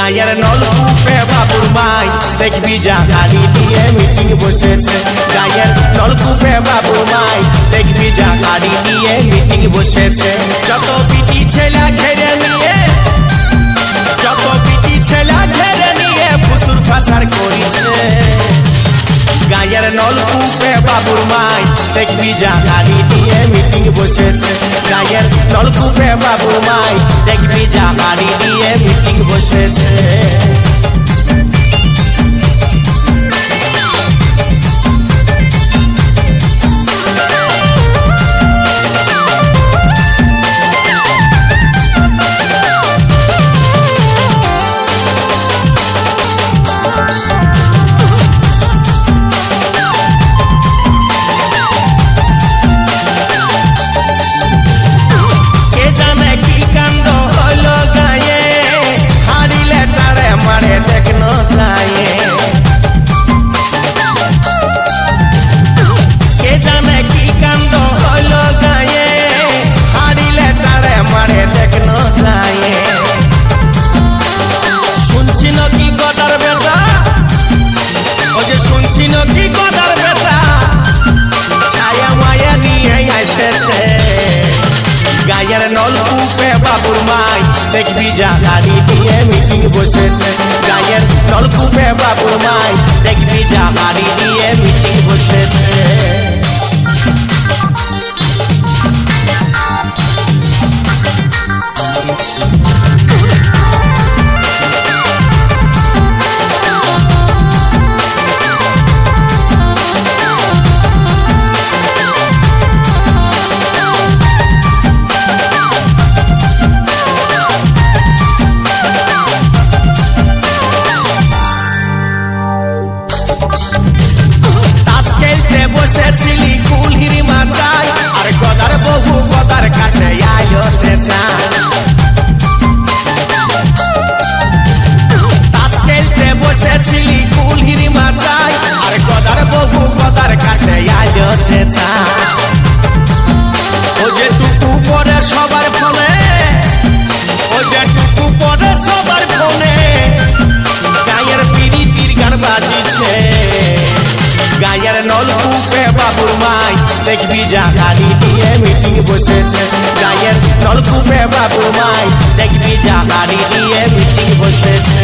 গায়ের নলকূপে বাবুর মাই দেখবি জাহারি দিয়ে মিটিং বসেছে। গায়ের নলকূপে বাবুর মাই দেখবি জাহারি দিয়ে মিটিং বসেছে। যত বিটি ছেলা ঘেরে নিয়ে ফুসুর ফাসার করিছে। গায়ের নলকূপে বাবুর মাই দেখবি জাহারি দিয়ে মিটিং বসেছে। গায়ের নলকূপে বাবুর মাই দেখবি জাহারি দিয়ে মিটিং বসেছে। গায়ের নলকূপে বাবুর মাই দেখবি জাহারি দিয়ে মিটিং বসেছে। গায়ের নলকূপে বাবুর মাই দেখবি জাহারি দিয়ে মিটিং বসেছে। বসেছিলি কুলহির মাচায় আর গদার বহু গদার কাছে আইলো সে তাস খেলতে বসেছিলি কুলহির মাচায় আর গদার বহু গদার কাছে আইলো সে ও যে টুকু পরে সবার ফোনে, ও যে টুকু পরে সবার ফোনে গায়ের পিড়িতির গান বাজিছে। গায়ের নলকূপে বাবুর মাই দেখবি জাহারি দিয়ে মিটিং বসেছে। গায়ের নলকূপে বাবুর মাই দেখবি জাহারি দিয়ে মিটিং বসেছে।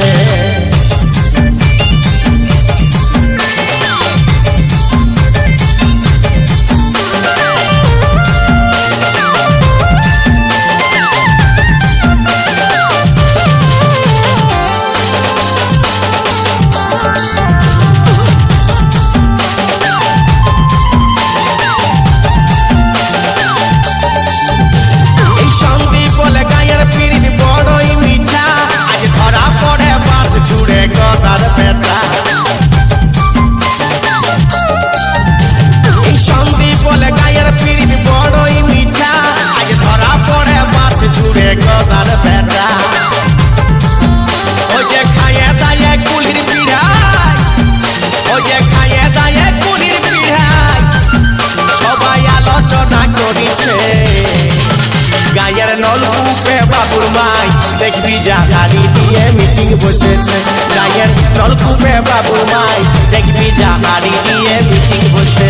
গায়ের নলকূপে বাবুর মাই দেখবি জাহারি দিয়ে মিটিং বসেছে। গায়ের নলকূপে বাবুর মাই দেখবি জাহারি দিয়ে মিটিং বসেছে।